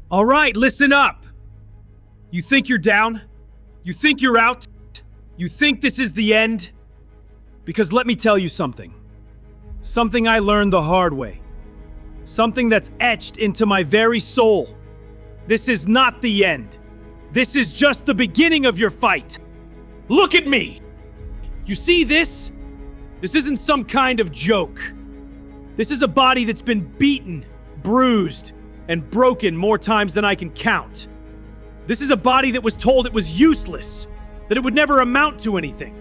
All right, listen up. You think you're down? You think you're out? You think this is the end? Because let me tell you something. Something I learned the hard way. Something that's etched into my very soul. This is not the end. This is just the beginning of your fight. Look at me! You see this? This isn't some kind of joke. This is a body that's been beaten, bruised, and broken more times than I can count. This is a body that was told it was useless, that it would never amount to anything.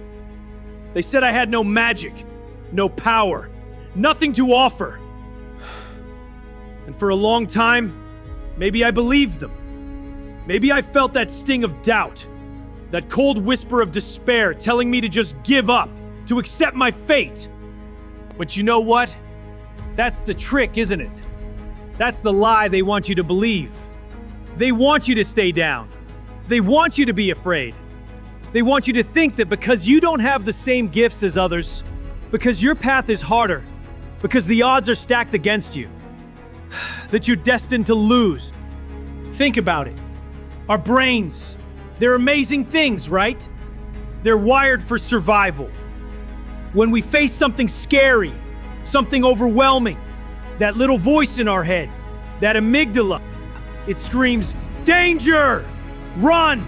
They said I had no magic, no power, nothing to offer. And for a long time, maybe I believed them. Maybe I felt that sting of doubt, that cold whisper of despair telling me to just give up, to accept my fate. But you know what? That's the trick, isn't it? That's the lie they want you to believe. They want you to stay down. They want you to be afraid. They want you to think that because you don't have the same gifts as others, because your path is harder, because the odds are stacked against you, that you're destined to lose. Think about it. Our brains, they're amazing things, right? They're wired for survival. When we face something scary, something overwhelming, that little voice in our head, that amygdala, it screams, danger, run,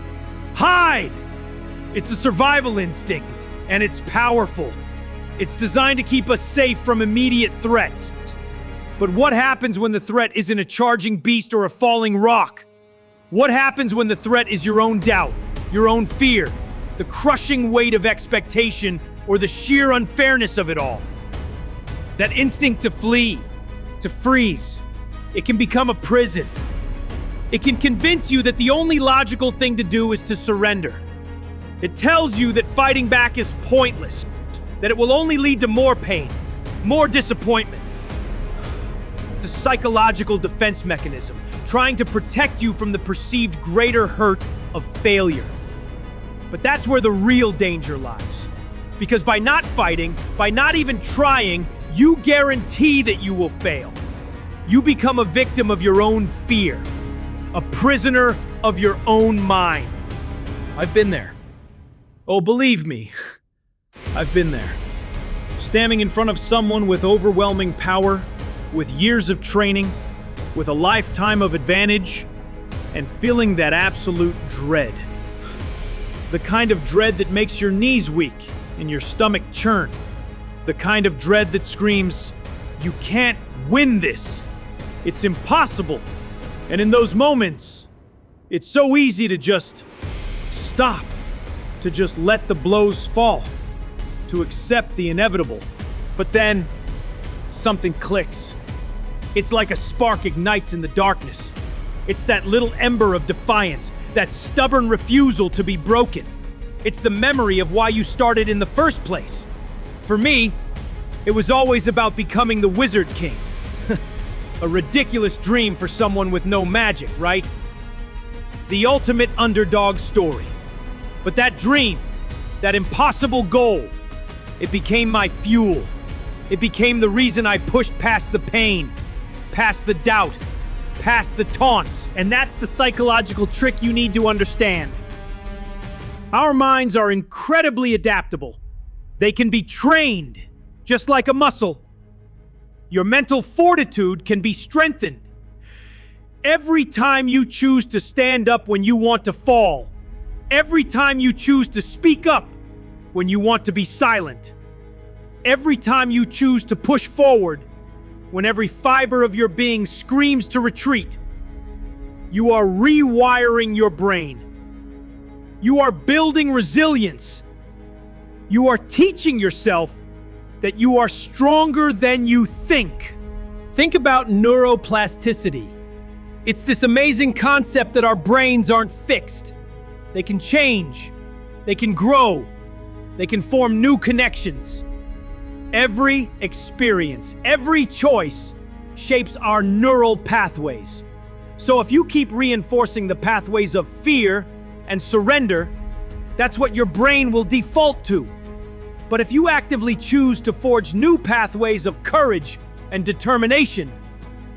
hide. It's a survival instinct, and it's powerful. It's designed to keep us safe from immediate threats. But what happens when the threat isn't a charging beast or a falling rock? What happens when the threat is your own doubt, your own fear, the crushing weight of expectation, or the sheer unfairness of it all? That instinct to flee, to freeze, it can become a prison. It can convince you that the only logical thing to do is to surrender. It tells you that fighting back is pointless, that it will only lead to more pain, more disappointment. It's a psychological defense mechanism, trying to protect you from the perceived greater hurt of failure. But that's where the real danger lies. Because by not fighting, by not even trying, you guarantee that you will fail. You become a victim of your own fear, a prisoner of your own mind. I've been there. Oh, believe me, I've been there. Standing in front of someone with overwhelming power, with years of training, with a lifetime of advantage, and feeling that absolute dread. The kind of dread that makes your knees weak and your stomach churn. The kind of dread that screams, you can't win this. It's impossible. And in those moments, it's so easy to just stop, to just let the blows fall, to accept the inevitable. But then, something clicks. It's like a spark ignites in the darkness. It's that little ember of defiance, that stubborn refusal to be broken. It's the memory of why you started in the first place. For me, it was always about becoming the Wizard King. A ridiculous dream for someone with no magic, right? The ultimate underdog story. But that dream, that impossible goal, it became my fuel. It became the reason I pushed past the pain, past the doubt, past the taunts. And that's the psychological trick you need to understand. Our minds are incredibly adaptable. They can be trained, just like a muscle. Your mental fortitude can be strengthened. Every time you choose to stand up when you want to fall, every time you choose to speak up when you want to be silent, every time you choose to push forward when every fiber of your being screams to retreat, you are rewiring your brain. You are building resilience. You are teaching yourself that you are stronger than you think. Think about neuroplasticity. It's this amazing concept that our brains aren't fixed. They can change. They can grow. They can form new connections. Every experience, every choice shapes our neural pathways. So if you keep reinforcing the pathways of fear and surrender, that's what your brain will default to. But if you actively choose to forge new pathways of courage and determination,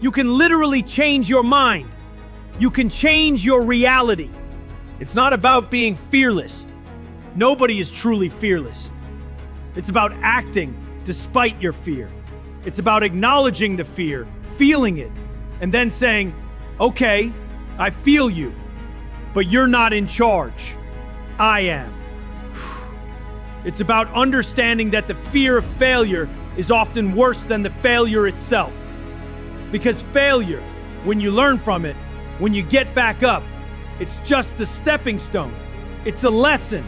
you can literally change your mind. You can change your reality. It's not about being fearless. Nobody is truly fearless. It's about acting despite your fear. It's about acknowledging the fear, feeling it, and then saying, okay, I feel you, but you're not in charge. I am. It's about understanding that the fear of failure is often worse than the failure itself. Because failure, when you learn from it, when you get back up, it's just a stepping stone. It's a lesson.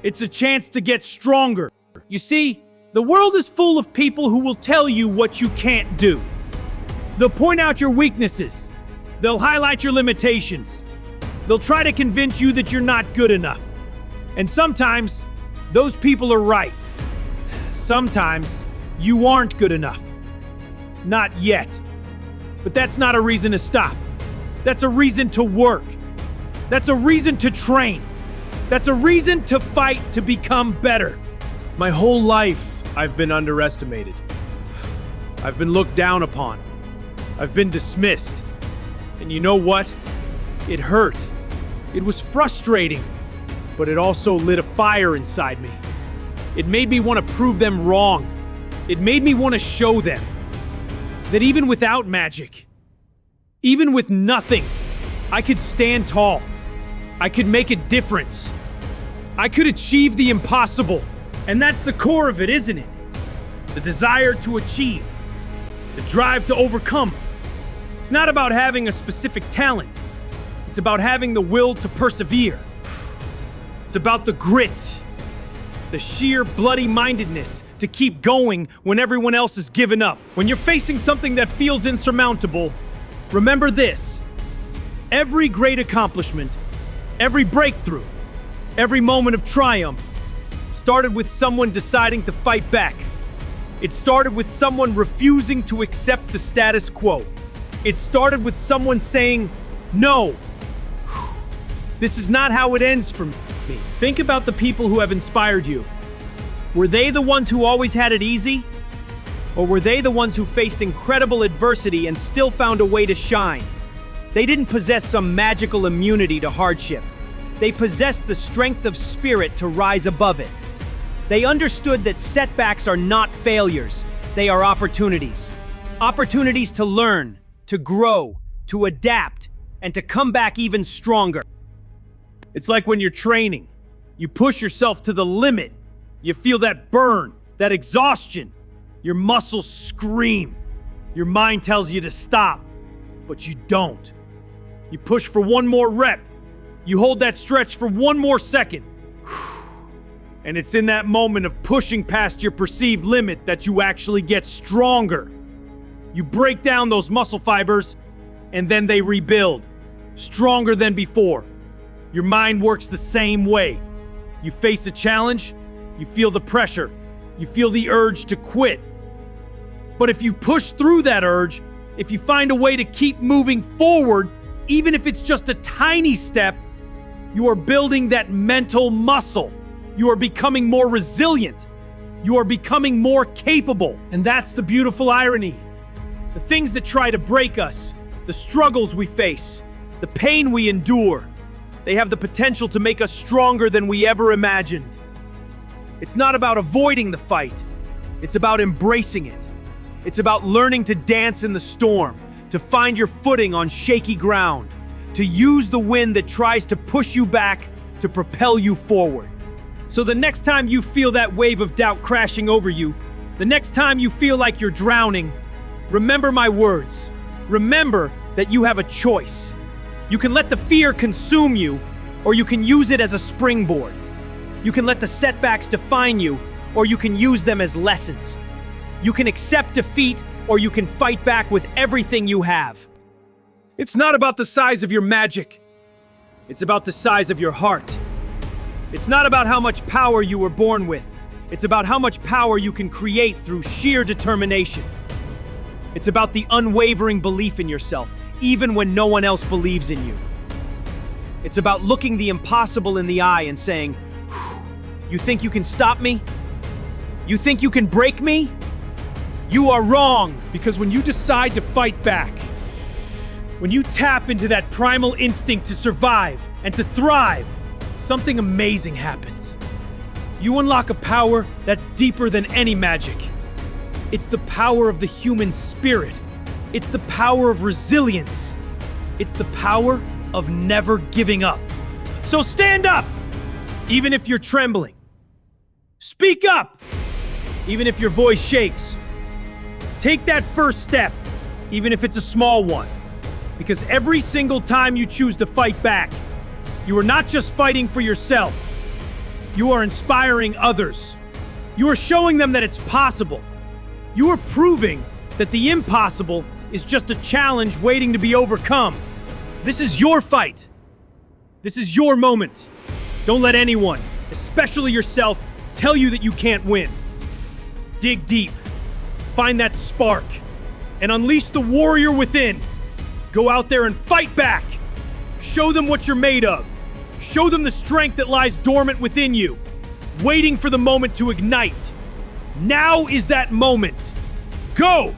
It's a chance to get stronger. You see, the world is full of people who will tell you what you can't do. They'll point out your weaknesses. They'll highlight your limitations. They'll try to convince you that you're not good enough. And sometimes, those people are right. Sometimes, you aren't good enough. Not yet. But that's not a reason to stop. That's a reason to work. That's a reason to train. That's a reason to fight to become better. My whole life, I've been underestimated. I've been looked down upon. I've been dismissed. And you know what? It hurt. It was frustrating. But it also lit a fire inside me. It made me want to prove them wrong. It made me want to show them that even without magic, even with nothing, I could stand tall. I could make a difference. I could achieve the impossible. And that's the core of it, isn't it? The desire to achieve. The drive to overcome. It's not about having a specific talent. It's about having the will to persevere. It's about the grit. The sheer bloody-mindedness to keep going when everyone else has given up. When you're facing something that feels insurmountable, remember this. Every great accomplishment, every breakthrough, every moment of triumph started with someone deciding to fight back. It started with someone refusing to accept the status quo. It started with someone saying, no, this is not how it ends for me. Think about the people who have inspired you. Were they the ones who always had it easy? Or were they the ones who faced incredible adversity and still found a way to shine? They didn't possess some magical immunity to hardship. They possessed the strength of spirit to rise above it. They understood that setbacks are not failures. They are opportunities. Opportunities to learn, to grow, to adapt, and to come back even stronger. It's like when you're training. You push yourself to the limit. You feel that burn, that exhaustion. Your muscles scream. Your mind tells you to stop, but you don't. You push for one more rep. You hold that stretch for one more second. And it's in that moment of pushing past your perceived limit that you actually get stronger. You break down those muscle fibers, and then they rebuild, stronger than before. Your mind works the same way. You face a challenge, you feel the pressure, you feel the urge to quit. But if you push through that urge, if you find a way to keep moving forward, even if it's just a tiny step, you are building that mental muscle. You are becoming more resilient. You are becoming more capable. And that's the beautiful irony. The things that try to break us, the struggles we face, the pain we endure, they have the potential to make us stronger than we ever imagined. It's not about avoiding the fight. It's about embracing it. It's about learning to dance in the storm, to find your footing on shaky ground, to use the wind that tries to push you back to propel you forward. So the next time you feel that wave of doubt crashing over you, the next time you feel like you're drowning, remember my words. Remember that you have a choice. You can let the fear consume you, or you can use it as a springboard. You can let the setbacks define you, or you can use them as lessons. You can accept defeat, or you can fight back with everything you have. It's not about the size of your magic. It's about the size of your heart. It's not about how much power you were born with. It's about how much power you can create through sheer determination. It's about the unwavering belief in yourself, even when no one else believes in you. It's about looking the impossible in the eye and saying, "You think you can stop me? You think you can break me? You are wrong." Because when you decide to fight back, When you tap into that primal instinct to survive and to thrive, something amazing happens. You unlock a power that's deeper than any magic. It's the power of the human spirit. It's the power of resilience. It's the power of never giving up. So stand up, even if you're trembling. Speak up, even if your voice shakes. Take that first step, even if it's a small one. Because every single time you choose to fight back, you are not just fighting for yourself. You are inspiring others. You are showing them that it's possible. You are proving that the impossible is just a challenge waiting to be overcome. This is your fight. This is your moment. Don't let anyone, especially yourself, tell you that you can't win. Dig deep. Find that spark. And unleash the warrior within. Go out there and fight back. Show them what you're made of. Show them the strength that lies dormant within you, waiting for the moment to ignite. Now is that moment. Go!